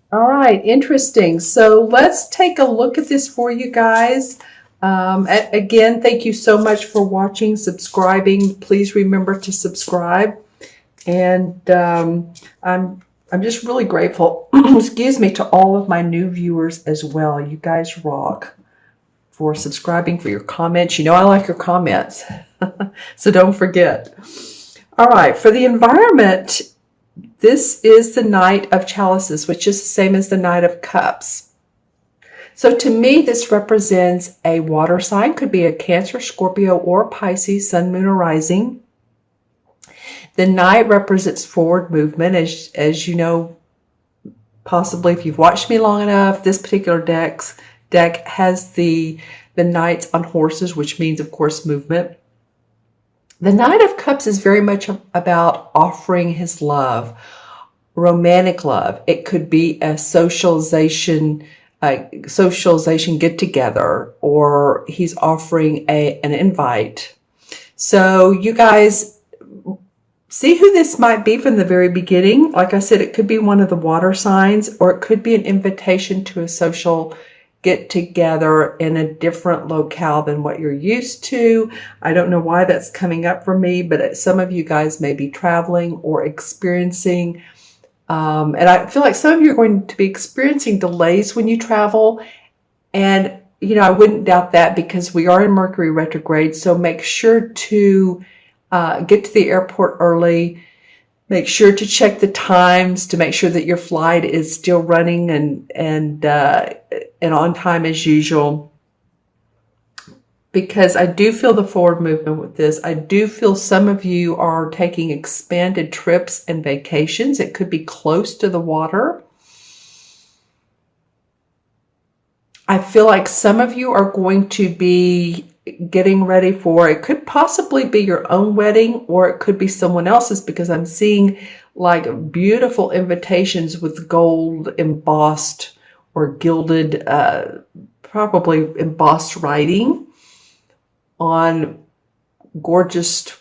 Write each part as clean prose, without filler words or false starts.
All right, interesting. So let's take a look at this for you guys. Again, thank you so much for watching, subscribing. Please remember to subscribe. And I'm just really grateful, excuse me, to all of my new viewers as well. You guys rock for subscribing, for your comments. You know I like your comments, so don't forget. All right, for the environment, this is the Knight of Chalices, which is the same as the Knight of Cups. So to me, this represents a water sign, could be a Cancer, Scorpio, or Pisces, Sun, Moon, or Rising. The Knight represents forward movement. As you know, possibly if you've watched me long enough, this particular deck has the Knights on horses, which means, of course, movement. The Knight of Cups is very much about offering his love, romantic love. It could be a socialization get together, or he's offering an invite. So you guys see who this might be from the very beginning. Like I said, it could be one of the water signs, or it could be an invitation to a social get together in a different locale than what you're used to. I don't know why that's coming up for me, but some of you guys may be traveling or experiencing, and I feel like some of you are going to be experiencing delays when you travel. And, you know, I wouldn't doubt that because we are in Mercury retrograde. So make sure to get to the airport early. Make sure to check the times to make sure that your flight is still running and on time as usual. Because I do feel the forward movement with this. I do feel some of you are taking expanded trips and vacations. It could be close to the water. I feel like some of you are going to be getting ready for, it could possibly be your own wedding, or it could be someone else's, because I'm seeing like beautiful invitations with gold embossed or gilded, probably embossed writing on gorgeous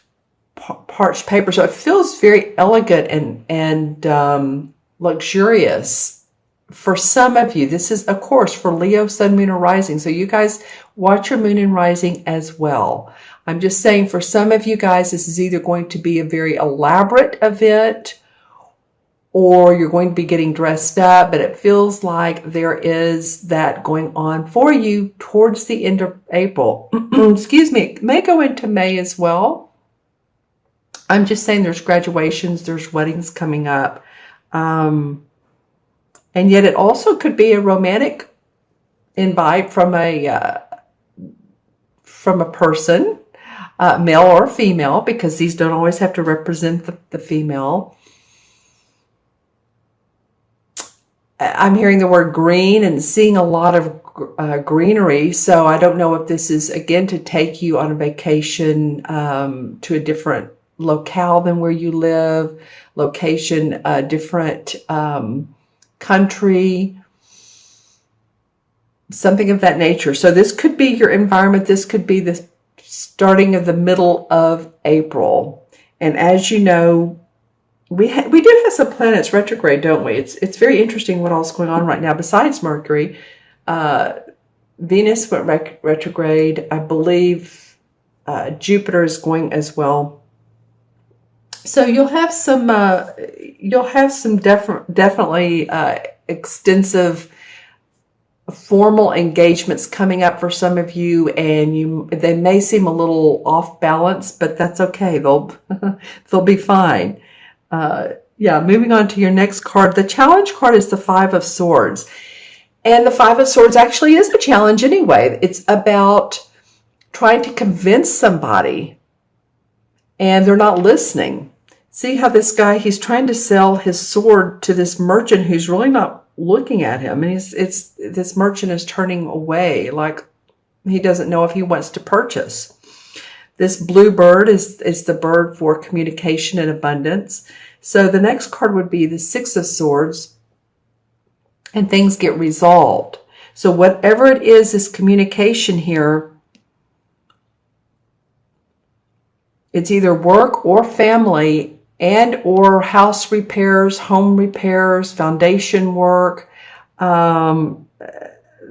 parched paper. So it feels very elegant and luxurious. For some of you, this is, of course, for Leo, Sun, Moon, or Rising. So you guys watch your Moon and Rising as well. I'm just saying for some of you guys, this is either going to be a very elaborate event, or you're going to be getting dressed up, but it feels like there is that going on for you towards the end of April. Excuse me, it may go into May as well. I'm just saying there's graduations, there's weddings coming up. And yet it also could be a romantic invite from a person, male or female, because these don't always have to represent the female. I'm hearing the word green and seeing a lot of greenery. So I don't know if this is, again, to take you on a vacation to a different locale than where you live, location, different country, something of that nature. So this could be your environment. This could be the starting of the middle of April. And as you know, we do have some planets retrograde, don't we? It's very interesting what all's going on right now. Besides Mercury, Venus went retrograde. I believe Jupiter is going as well. So you'll have some definitely extensive formal engagements coming up for some of you, and they may seem a little off balance, but that's okay. They'll be fine. Yeah, moving on to your next card. The challenge card is the Five of Swords. And the Five of Swords actually is a challenge anyway. It's about trying to convince somebody, and they're not listening. See how this guy, he's trying to sell his sword to this merchant who's really not looking at him. And this merchant is turning away, like he doesn't know if he wants to purchase. This blue bird is the bird for communication and abundance. So the next card would be the Six of Swords, and things get resolved. So whatever it is, this communication here, it's either work or family and or house repairs, home repairs, foundation work.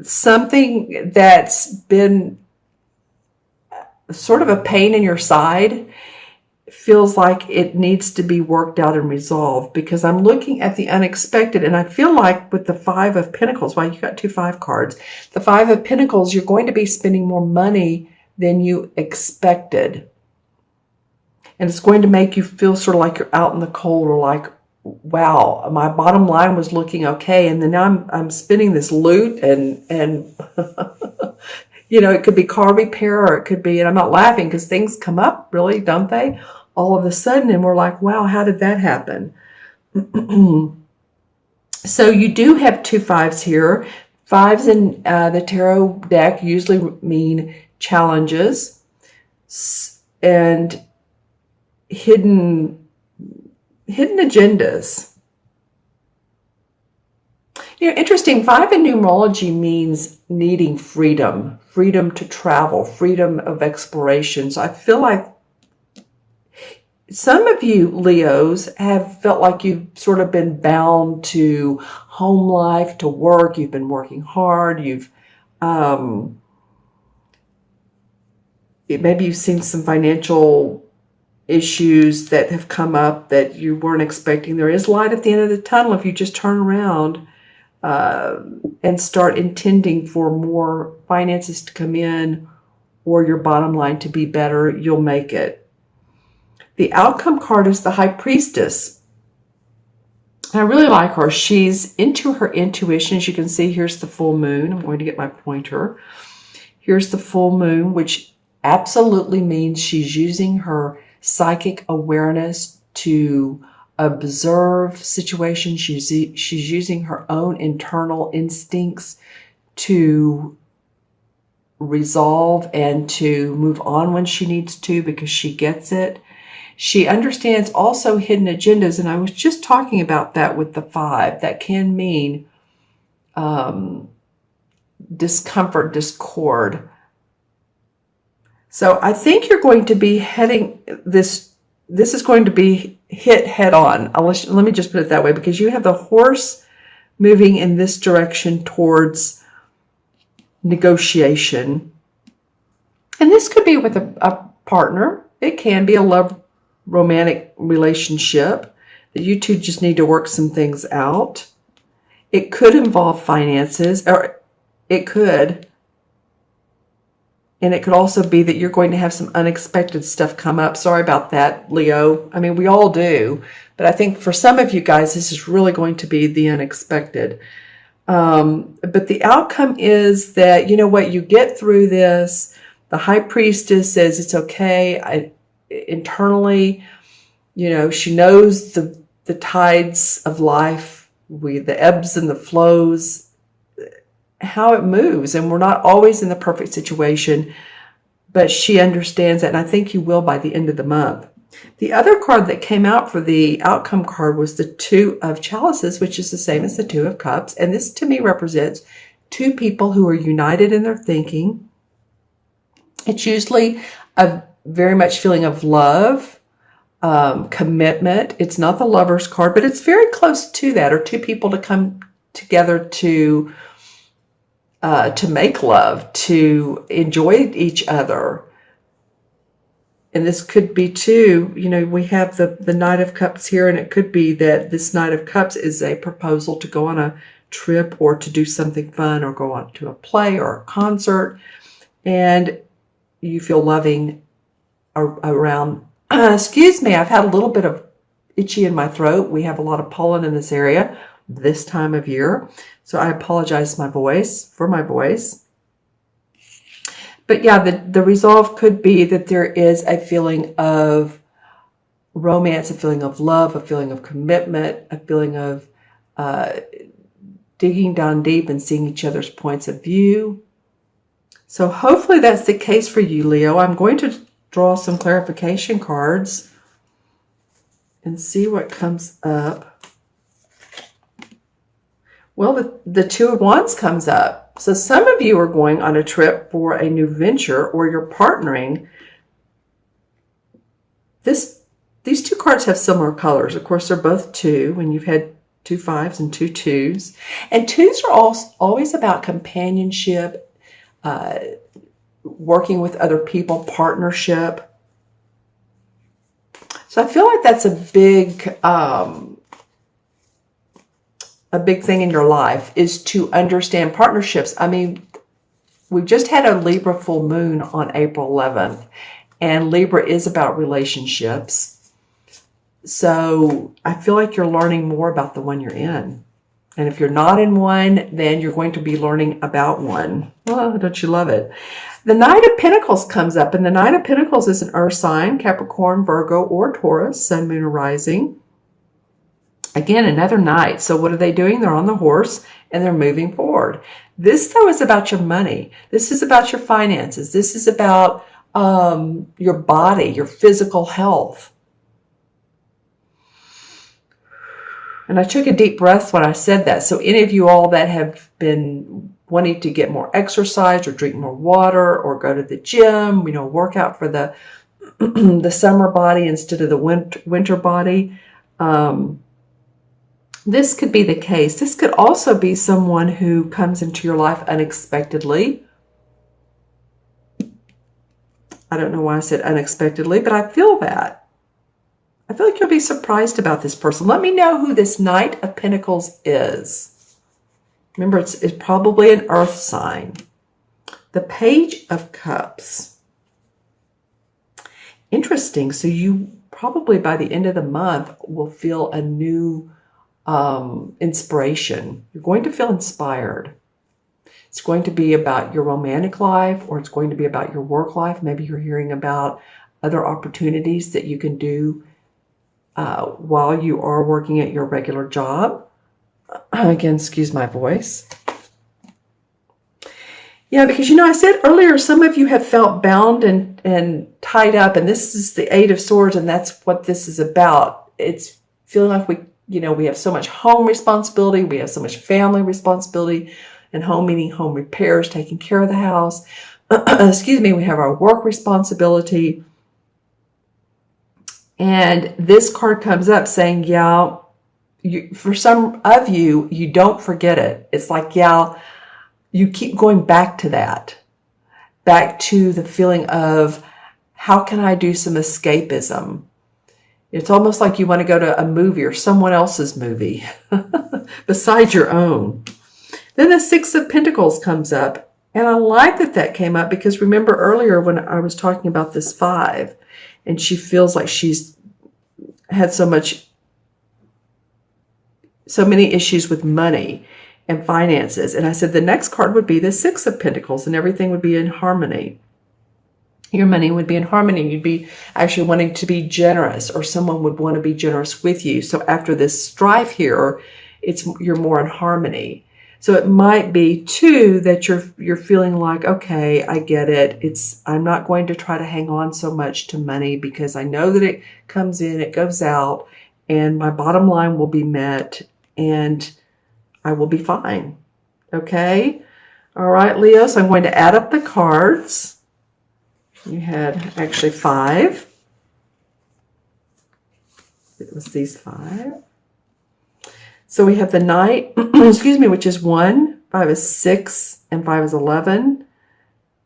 Something that's been sort of a pain in your side feels like it needs to be worked out and resolved, because I'm looking at the unexpected, and I feel like with the Five of Pentacles, you got 2 5 cards, the Five of Pentacles, you're going to be spending more money than you expected. And it's going to make you feel sort of like you're out in the cold, or like, wow, my bottom line was looking okay, and then now I'm spending this loot, and you know, it could be car repair, or it could be, and I'm not laughing because things come up, really, don't they? All of a sudden, and we're like, wow, how did that happen? So you do have 2 5s here. 5s in the tarot deck usually mean challenges and hidden agendas. You know, interesting, 5 in numerology means needing freedom to travel, freedom of exploration. So I feel like some of you Leos have felt like you've sort of been bound to home life, to work. You've been working hard. Maybe you've seen some financial issues that have come up that you weren't expecting. There is light at the end of the tunnel if you just turn around and start intending for more finances to come in, or your bottom line to be better. You'll make it. The outcome card is the High Priestess. I really like her. She's into her intuition. As you can see, here's the full moon. I'm going to get my pointer. Here's the full moon, which absolutely means she's using her psychic awareness to observe situations. She's using her own internal instincts to resolve and to move on when she needs to, because she gets it. She understands also hidden agendas, and I was just talking about that with the 5. That can mean discomfort, discord. So I think you're going to be heading this is going to be hit head on. Let me just put it that way, because you have the Horse moving in this direction towards negotiation. And this could be with a partner. It can be a love romantic relationship that you two just need to work some things out. It could involve finances, or it could. And it could also be that you're going to have some unexpected stuff come up. Sorry about that, Leo. I mean, we all do. But I think for some of you guys, this is really going to be the unexpected. But the outcome is that, you know what, you get through this. The High Priestess says it's okay. Internally, you know, she knows the tides of life, the ebbs and the flows, how it moves, and we're not always in the perfect situation, but she understands that, and I think you will by the end of the month. The other card that came out for the outcome card was the 2 of Chalices, which is the same as the 2 of Cups, and this to me represents 2 people who are united in their thinking. It's usually a very much feeling of love, commitment. It's not the Lover's card, but it's very close to that, or 2 people to come together to make love, to enjoy each other. And this could be too, you know, we have the Knight of Cups here, and it could be that this Knight of Cups is a proposal to go on a trip, or to do something fun, or go on to a play or a concert, and you feel loving around. Excuse me, I've had a little bit of itchy in my throat. We have a lot of pollen in this area this time of year, so I apologize for my voice. But yeah, the resolve could be that there is a feeling of romance, a feeling of love, a feeling of commitment, a feeling of digging down deep and seeing each other's points of view. So hopefully that's the case for you, Leo. I'm going to draw some clarification cards and see what comes up. Well, the 2 of Wands comes up. So some of you are going on a trip for a new venture, or you're partnering. These 2 cards have similar colors. Of course, they're both 2, and you've had 2 5s and 2 2s. And 2s are always about companionship, working with other people, partnership. So I feel like that's a big thing in your life, is to understand partnerships. I mean, we've just had a Libra full moon on April 11th, and Libra is about relationships. So I feel like you're learning more about the one you're in. And if you're not in one, then you're going to be learning about one. Oh, don't you love it? The Knight of Pentacles comes up, and the Knight of Pentacles is an earth sign, Capricorn, Virgo, or Taurus, sun, moon, or rising. Again, another knight. So what are they doing? They're on the horse and they're moving forward. This, though, is about your money. This is about your finances. This is about your body, your physical health. And I took a deep breath when I said that. So any of you all that have been wanting to get more exercise or drink more water or go to the gym, work out for the the summer body instead of the winter body, this could be the case. This could also be someone who comes into your life unexpectedly. I don't know why I said unexpectedly, but I feel that. I feel like you'll be surprised about this person. Let me know who this Knight of Pentacles is. Remember, it's probably an earth sign. The Page of Cups. Interesting. So you probably by the end of the month will feel a new inspiration. You're going to feel inspired. It's going to be about your romantic life, or it's going to be about your work life. Maybe you're hearing about other opportunities that you can do while you are working at your regular job. Again, excuse my voice. Yeah, because I said earlier, some of you have felt bound and tied up, and this is the Eight of Swords, and that's what this is about. It's feeling like we have so much home responsibility, we have so much family responsibility, and home meaning home repairs, taking care of the house. Excuse me, we have our work responsibility. And this card comes up saying, yeah, for some of you, you don't forget it. It's like, yeah, you keep going back to that, back to the feeling of, how can I do some escapism? It's almost like you want to go to a movie or someone else's movie besides your own. Then the Six of Pentacles comes up. And I like that came up, because remember earlier when I was talking about this 5, and she feels like she's had so many issues with money and finances. And I said the next card would be the Six of Pentacles, and everything would be in harmony. Your money would be in harmony. You'd be actually wanting to be generous, or someone would want to be generous with you. So after this strife here, you're more in harmony. So it might be too that you're feeling like, okay, I get it. I'm not going to try to hang on so much to money, because I know that it comes in, it goes out, and my bottom line will be met, and I will be fine. Okay? All right, Leo. So I'm going to add up the cards. You had actually 5. It was these 5. So we have the Knight, excuse me, which is 1, 5 is 6, and 5 is 11,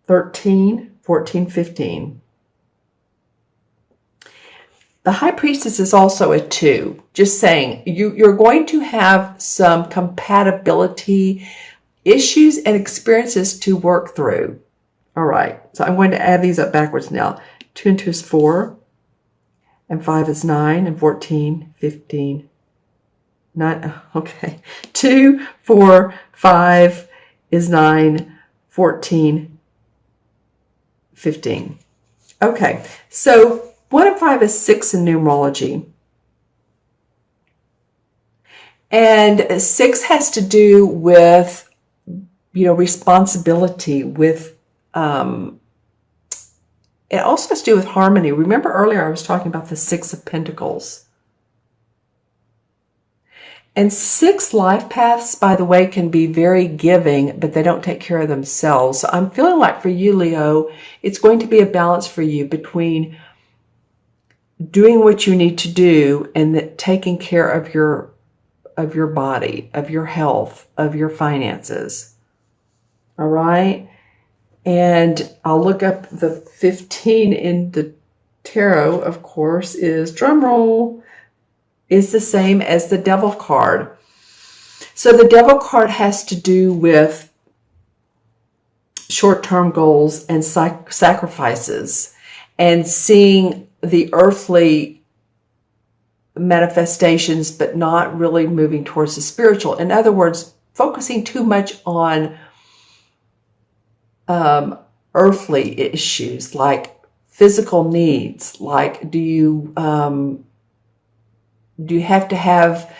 13, 14, 15. The High Priestess is also a 2. Just saying, you're going to have some compatibility issues and experiences to work through. All right, so I'm going to add these up backwards now. 2 and 2 is 4, and 5 is 9, and 14, 15, 9, okay. 2, 4, 5 is 9, 14, 15. Okay, so 1 and 5 is 6 in numerology. And 6 has to do with, responsibility, with, it also has to do with harmony. Remember earlier I was talking about the 6 of Pentacles. And 6 life paths, by the way, can be very giving, but they don't take care of themselves. So I'm feeling like for you, Leo, it's going to be a balance for you between doing what you need to do and taking care of of your body, of your health, of your finances. All right. And I'll look up the 15 in the tarot, of course, is, drum roll, is the same as the Devil card. So the Devil card has to do with short-term goals and sacrifices and seeing the earthly manifestations, but not really moving towards the spiritual. In other words, focusing too much on earthly issues like physical needs, like do you have to have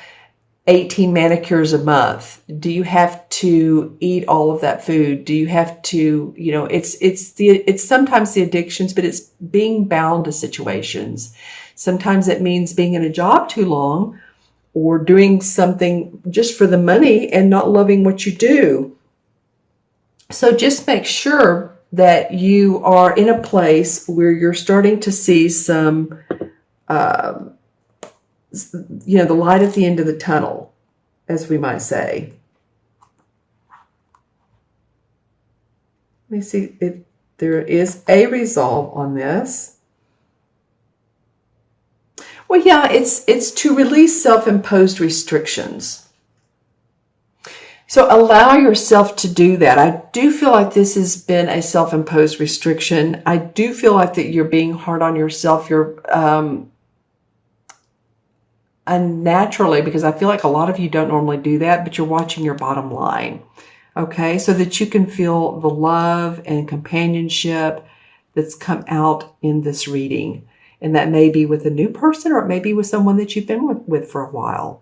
18 manicures a month? Do you have to eat all of that food? Do you have to, it's sometimes the addictions, but it's being bound to situations. Sometimes it means being in a job too long or doing something just for the money and not loving what you do. So just make sure that you are in a place where you're starting to see some, the light at the end of the tunnel, as we might say. Let me see if there is a resolve on this. Well, yeah, it's to release self-imposed restrictions. So allow yourself to do that. I do feel like this has been a self-imposed restriction. I do feel like that you're being hard on yourself. You're unnaturally, because I feel like a lot of you don't normally do that, but you're watching your bottom line. Okay, so that you can feel the love and companionship that's come out in this reading. And that may be with a new person, or it may be with someone that you've been with for a while.